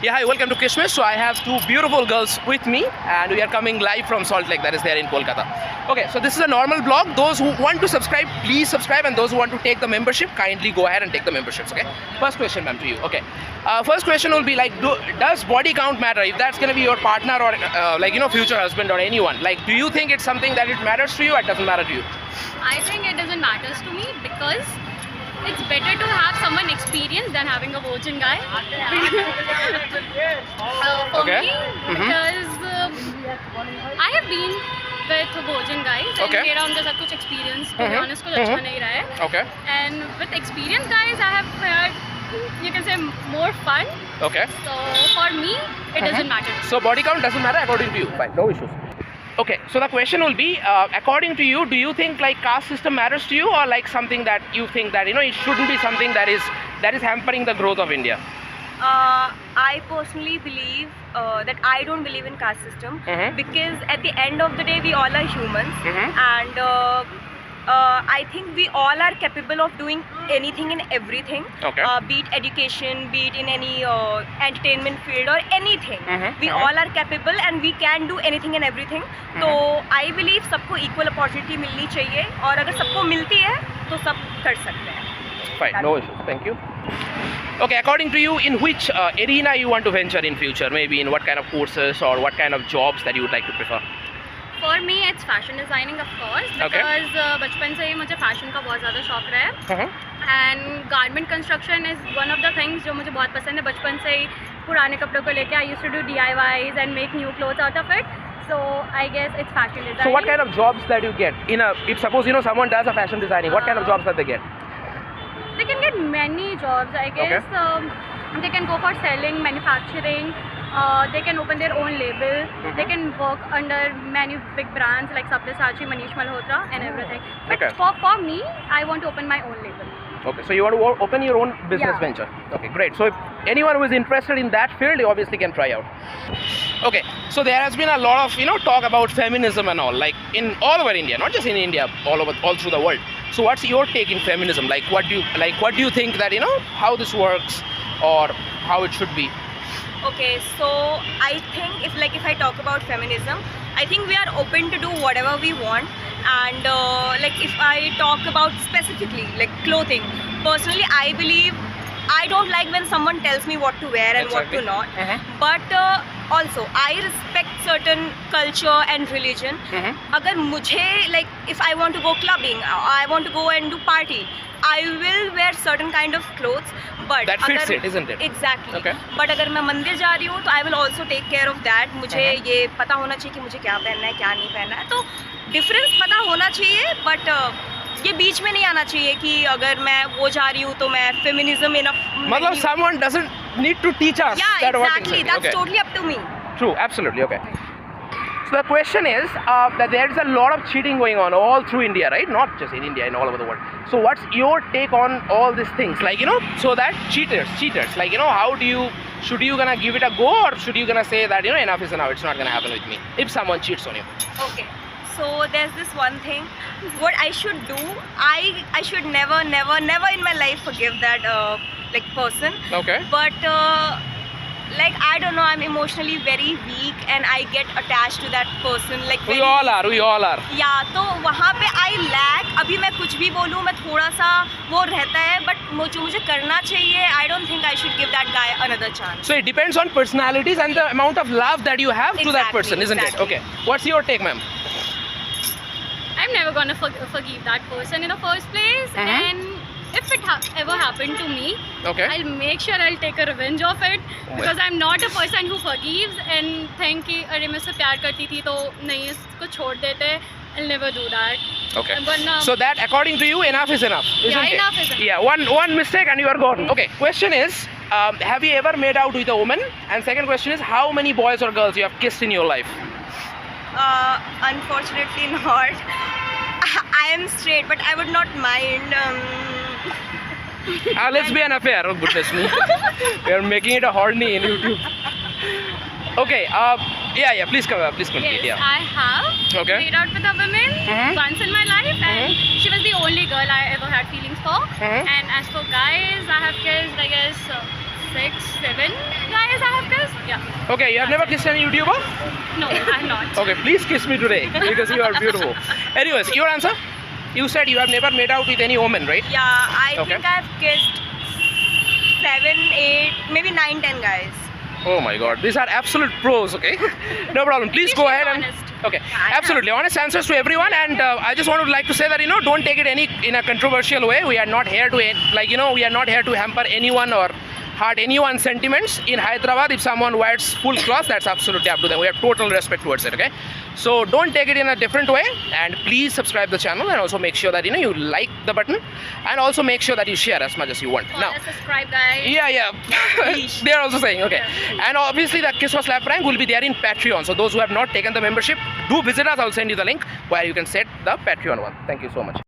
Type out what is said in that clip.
Yeah, hi, welcome to Kishmish. So I have two beautiful girls with me and we are coming live from Salt Lake, that is there in Kolkata. Okay, so this is a normal vlog. Those who want to subscribe, please subscribe, and those who want to take the membership, kindly go ahead and take the memberships, okay? First question, ma'am, to you. Okay. First question will be like, does body count matter? If that's going to be your partner or future husband or anyone, like, do you think it's something that it matters to you or it doesn't matter to you? I think it doesn't matter to me because it's better to have someone experienced than having a virgin guy. For me, because I have been with virgin guys and मेरा उनके साथ कुछ experience to be honest कुछ अच्छा नहीं रहा है. Okay. And with experienced guys, I have had, you can say, more fun. Okay. So for me, it doesn't matter. So body count doesn't matter according to you. Fine, no issues. Okay, so the question will be, according to you, do you think like caste system matters to you, or like something that you think that it shouldn't be something that is hampering the growth of India? I personally believe that I don't believe in caste system because at the end of the day we all are humans and I think we all are capable of doing anything and everything, be it education, be it in any entertainment field or anything. We all are capable and we can do anything and everything. So I believe सबको equal opportunity मिलनी चाहिए और अगर सबको मिलती है तो सब कर सकते हैं. Fine, no issues. Thank you. Okay, according to you, in which arena you want to venture in future? Maybe in what kind of courses or what kind of jobs that you would like to prefer? For me, it's fashion designing, of course, because बचपन से ही मुझे fashion का बहुत ज़्यादा शौक रहा है. And garment construction is one of the things जो मुझे बहुत पसंद है. बचपन से ही पुराने कपड़ों को लेके I used to do DIYs and make new clothes out of it. So I guess it's fashion designing. So what kind of jobs that you get if suppose someone does a fashion designing, what kind of jobs that they get? They can get many jobs, I guess. They can go for selling, manufacturing. They can open their own label. They can work under many big brands like Sabyasachi, Manish Malhotra and everything. But for me, I want to open my own label. Okay, so you want to open your own business venture. Okay, great. So if anyone who is interested in that field, you obviously can try out. Okay, so there has been a lot of talk about feminism and all, like in all over India, not just in India, all through the world. So what's your take in feminism? Like what do you think that how this works or how it should be? Okay, so I think if I talk about feminism, I think we are open to do whatever we want. And if I talk about specifically like clothing, personally I believe I don't like when someone tells me what to wear and what to not. But also I respect certain culture and religion. Agar mujhe, like if I want to go clubbing, I want to go and do party, I will wear certain kind of clothes. But that fits it, isn't it? Exactly. But अगर मैं मंदिर जा रही हूँ तो I will also take care of that. मुझे ये पता होना चाहिए कि मुझे क्या पहनना है, क्या नहीं पहनना है. तो difference पता होना चाहिए, but ये बीच में नहीं आना चाहिए कि अगर मैं वो जा रही हूँ तो मैं feminism enough. मतलब someone doesn't need to teach us. Yeah, exactly. That's totally up to me. True, absolutely. Okay. So the question is that there is a lot of cheating going on all through India, right? Not just in India, in all over the world. So what's your take on all these things? Like, so that cheaters, like, how do you, should you gonna give it a go or should you gonna say that, enough is enough, it's not gonna happen with me if someone cheats on you? Okay. So there's this one thing, what I should do, I should never in my life forgive that person. Okay. But I don't know, I'm emotionally very weak and I get attached to that person. We all are. Yeah, तो वहाँ पे I lack. अभी मैं कुछ भी बोलूँ मैं थोड़ा सा वो रहता है, but जो मुझे करना चाहिए, I don't think I should give that guy another chance. So it depends on personalities and the amount of love that you have to that person, isn't it? Okay. What's your take, ma'am? I'm never gonna forgive that person in the first place, and if it ever happened to me, I'll make sure I'll take a revenge of it, because I'm not a person who forgives and think कि अरे मैं उससे प्यार करती थी तो नहीं इसको छोड़ देते. I'll never do that. Okay. I'm gonna... So that, according to you, enough is enough, isn't it? Enough is enough. Yeah, one mistake and you are gone. Okay. Question is, have you ever made out with a woman? And second question is, how many boys or girls you have kissed in your life? Unfortunately not. I am straight, but I would not mind. Let's be an affair. Oh goodness me. We are making it a horny in YouTube. Okay. Yeah. Please complete. Yes, I have made out with a woman once in my life, and she was the only girl I ever had feelings for. And as for guys, I have kissed, I guess, 6, 7 guys I have kissed. Okay, you have never kissed any YouTuber? No, I'm not. Okay, please kiss me today because you are beautiful. Anyways, your answer? You said you have never made out with any woman, right? Yeah, I Okay. think I've kissed 7, 8, maybe 9, 10 guys. Oh my god, these are absolute pros, okay? No problem. Please go She's ahead and. honest. Okay, absolutely. Honest answers to everyone, and I just want to like to say that, don't take it in a controversial way. We are not here to, we are not here to hamper anyone or hurt anyone's sentiments. In Hyderabad, if someone wears full cloth, that's absolutely up to them. We have total respect towards it, okay? So don't take it in a different way, and please subscribe the channel, and also make sure that, you like the button, and also make sure that you share as much as you want. Now, Subscribe, guys. yeah. They are also saying, okay. And obviously the Kiss or Slap prank will be there in Patreon. So those who have not taken the membership, do visit us. I'll send you the link where you can set the Patreon one. Thank you so much.